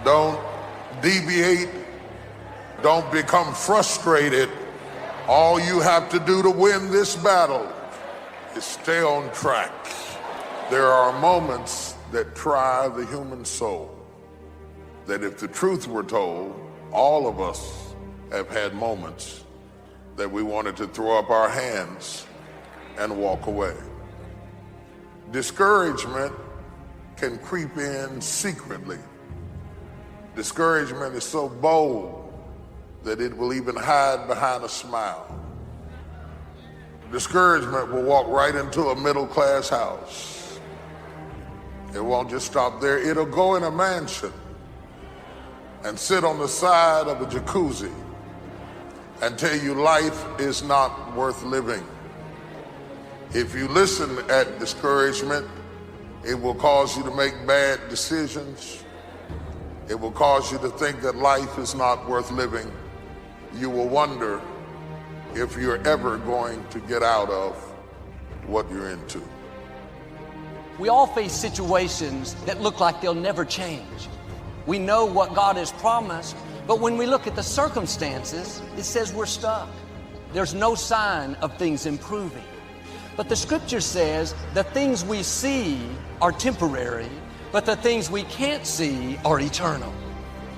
Don't deviate. Don't become frustrated. All you have to do to win this battle is stay on track. There are moments that try the human soul, that if the truth were told, all of us have had moments that we wanted to throw up our hands and walk away. Discouragement can creep in secretly. Discouragement is so bold that it will even hide behind a smile. Discouragement will walk right into a middle-class house. It won't just stop there. It'll go in a mansion and sit on the side of a jacuzzi and tell you life is not worth living. If you listen at discouragement, it will cause you to make bad decisions. It will cause you to think that life is not worth living. You will wonder if you're ever going to get out of what you're into. We all face situations that look like they'll never change. We know what God has promised, but when we look at the circumstances, it says we're stuck. There's no sign of things improving. But the scripture says the things we see are temporary, but the things we can't see are eternal.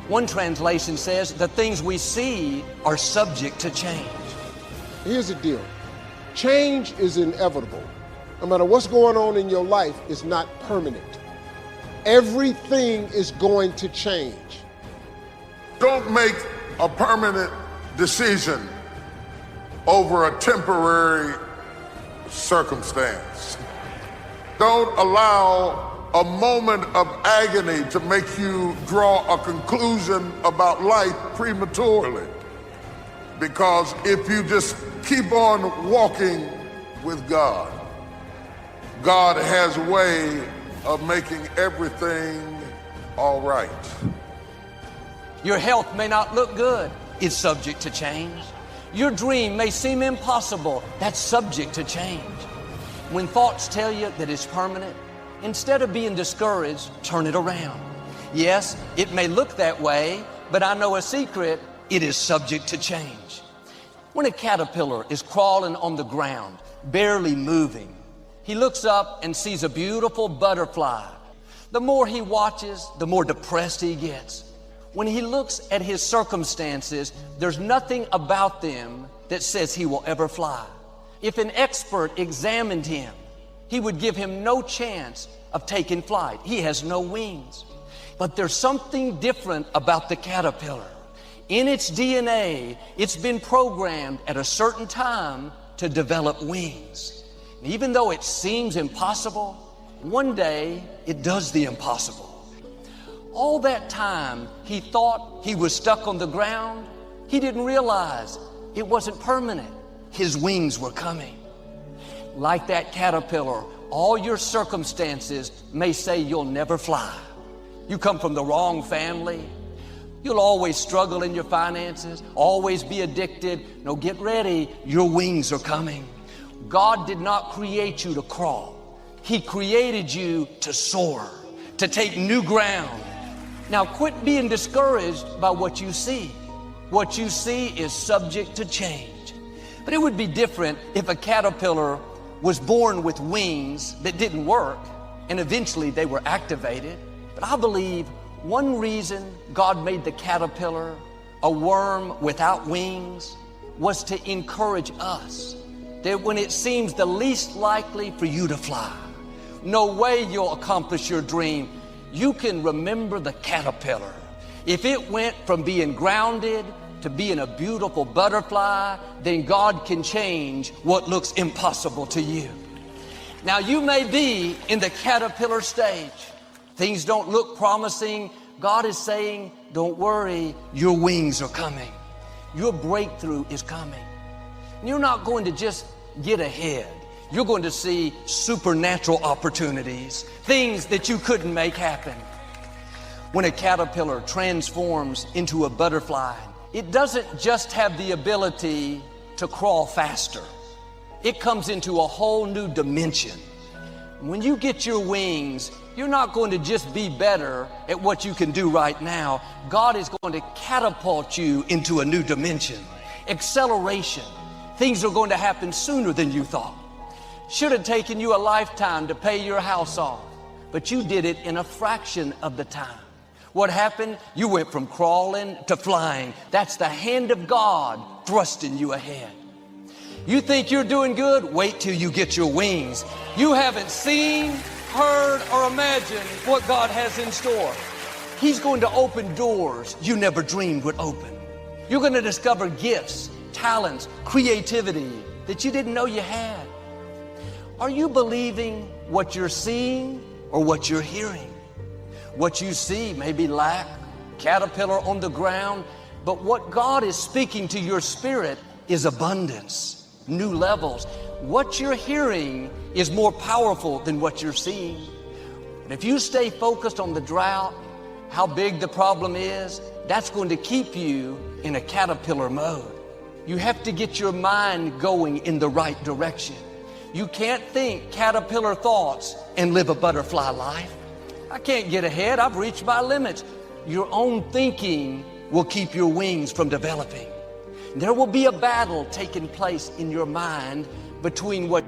One translation says the things we see are subject to change. Here's the deal. Change is inevitable. No matter what's going on in your life, it's not permanent. Everything is going to change. Don't make a permanent decision over a temporary circumstance. Don't allow a moment of agony to make you draw a conclusion about life prematurely. Because if you just keep on walking with God, God has a way of making everything all right. Your health may not look good. It's subject to change. Your dream may seem impossible. That's subject to change. When thoughts tell you that it's permanent, instead of being discouraged, turn it around. Yes, it may look that way, but I know a secret. It is subject to change. When a caterpillar is crawling on the ground, barely moving, he looks up and sees a beautiful butterfly. The more he watches, the more depressed he gets. When he looks at his circumstances, there's nothing about them that says he will ever fly. If an expert examined him, he would give him no chance of taking flight. He has no wings. But there's something different about the caterpillar. In its DNA, it's been programmed at a certain time to develop wings. And even though it seems impossible, one day it does the impossible. All that time he thought he was stuck on the ground, he didn't realize it wasn't permanent. His wings were coming. Like that caterpillar, all your circumstances may say you'll never fly. You come from the wrong family. You'll always struggle in your finances, always be addicted. No, get ready, your wings are coming. God did not create you to crawl. He created you to soar, to take new ground. Now quit being discouraged by what you see. What you see is subject to change. But it would be different if a caterpillar was born with wings that didn't work and eventually they were activated. But I believe one reason God made the caterpillar a worm without wings was to encourage us that when it seems the least likely for you to fly, no way you'll accomplish your dream, you can remember the caterpillar. If it went from being grounded to being a beautiful butterfly, then God can change what looks impossible to you. Now you may be in the caterpillar stage. Things don't look promising. God is saying, don't worry, your wings are coming. Your breakthrough is coming. And you're not going to just get ahead. You're going to see supernatural opportunities, things that you couldn't make happen. When a caterpillar transforms into a butterfly, it doesn't just have the ability to crawl faster. It comes into a whole new dimension. When you get your wings, You're not going to just be better at what you can do right now. God is going to catapult you into a new dimension. Acceleration. Things are going to happen sooner than you thought. Should have taken you a lifetime to pay your house off, but you did it in a fraction of the time. What happened? You went from crawling to flying. That's the hand of God thrusting you ahead. You think you're doing good? Wait till you get your wings. You haven't seen, heard, or imagined what God has in store. He's going to open doors you never dreamed would open. You're going to discover gifts, talents, creativity that you didn't know you had. Are you believing what you're seeing or what you're hearing? What you see may be lack, caterpillar on the ground, but what God is speaking to your spirit is abundance, new levels. What you're hearing is more powerful than what you're seeing. And if you stay focused on the drought, how big the problem is, that's going to keep you in a caterpillar mode. You have to get your mind going in the right direction. You can't think caterpillar thoughts and live a butterfly life. I can't get ahead. I've reached my limits. Your own thinking will keep your wings from developing. There will be a battle taking place in your mind between what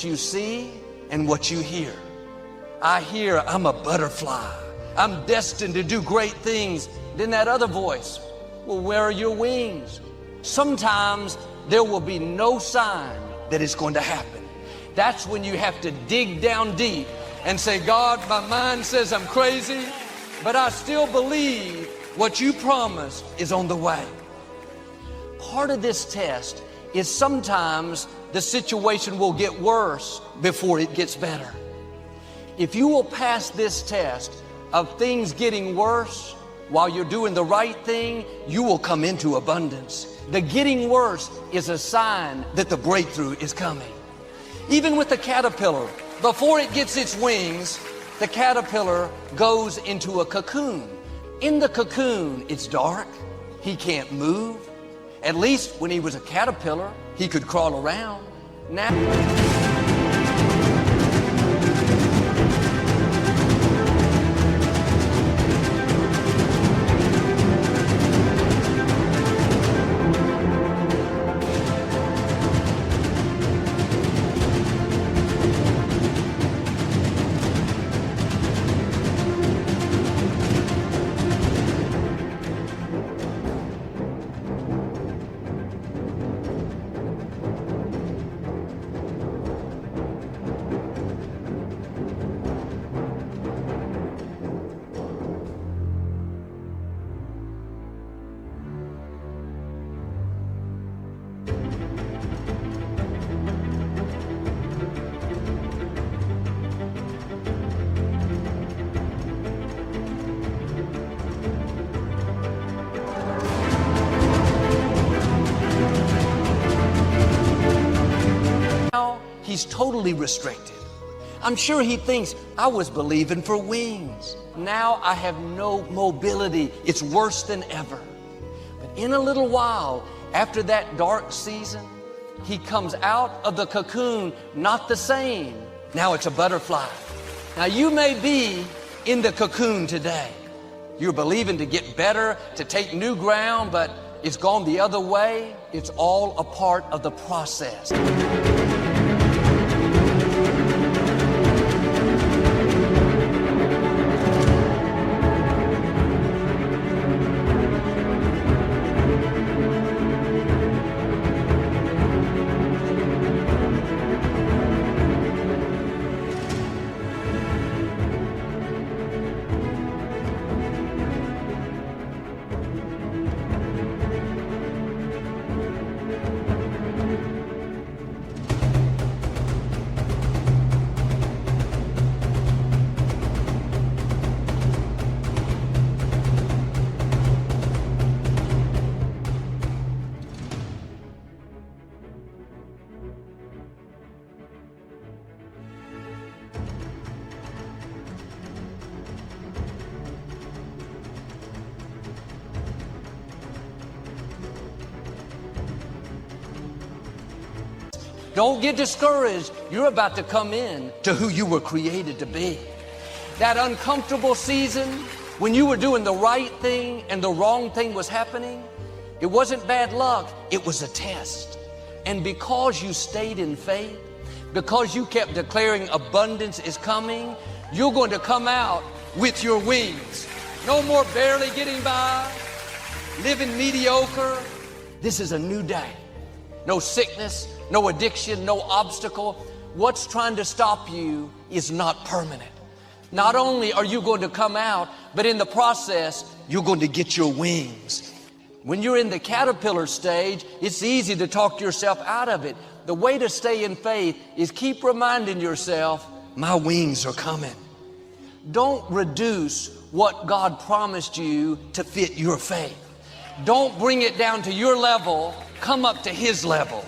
you see and what you hear. I hear I'm a butterfly. I'm destined to do great things. Then that other voice, well, where are your wings? Sometimes there will be no sign that it's going to happen. That's when you have to dig down deep and say, God, my mind says I'm crazy, but I still believe what you promised is on the way. Part of this test is sometimes the situation will get worse before it gets better. If you will pass this test of things getting worse while you're doing the right thing, you will come into abundance. The getting worse is a sign that the breakthrough is coming. Even with the caterpillar, before it gets its wings, the caterpillar goes into a cocoon. In the cocoon, it's dark. He can't move. At least when he was a caterpillar, he could crawl around. Now, he's totally restricted. I'm sure he thinks I was believing for wings. Now I have no mobility. It's worse than ever. But in a little while, after that dark season, he comes out of the cocoon not the same. Now it's a butterfly. Now you may be in the cocoon today. You're believing to get better, to take new ground, but it's gone the other way. It's all a part of the process. Don't get discouraged. You're about to come in to who you were created to be. That uncomfortable season when you were doing the right thing and the wrong thing was happening, it wasn't bad luck, it was a test. And because you stayed in faith, because you kept declaring abundance is coming, you're going to come out with your wings. No more barely getting by, living mediocre. This is a new day. No sickness, no addiction, no obstacle. What's trying to stop you is not permanent. Not only are you going to come out, but in the process, you're going to get your wings. When you're in the caterpillar stage, it's easy to talk yourself out of it. The way to stay in faith is keep reminding yourself, my wings are coming. Don't reduce what God promised you to fit your faith. Don't bring it down to your level. Come up to His level.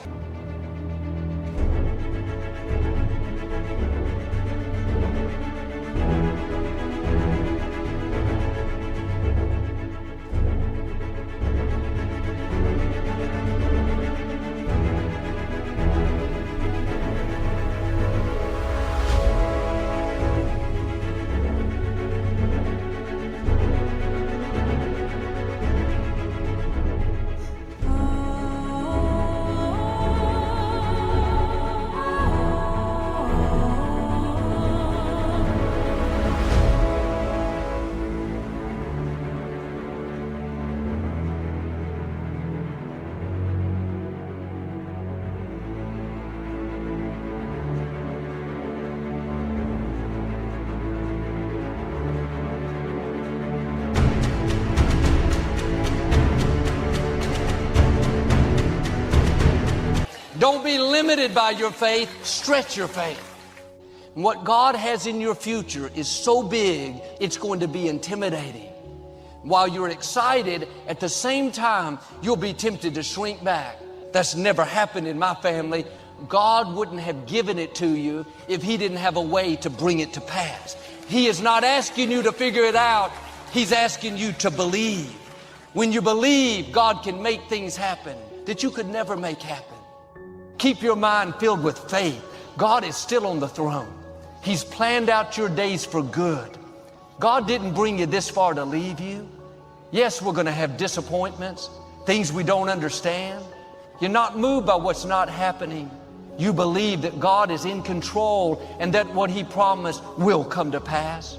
Don't be limited by your faith. Stretch your faith. And what God has in your future is so big, it's going to be intimidating. While you're excited, at the same time, you'll be tempted to shrink back. That's never happened in my family. God wouldn't have given it to you if He didn't have a way to bring it to pass. He is not asking you to figure it out. He's asking you to believe. When you believe, God can make things happen that you could never make happen. Keep your mind filled with faith. God is still on the throne. He's planned out your days for good. God didn't bring you this far to leave you. Yes, we're going to have disappointments, things we don't understand. You're not moved by what's not happening. You believe that God is in control and that what He promised will come to pass.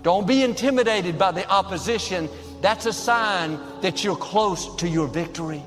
Don't be intimidated by the opposition. That's a sign that you're close to your victory.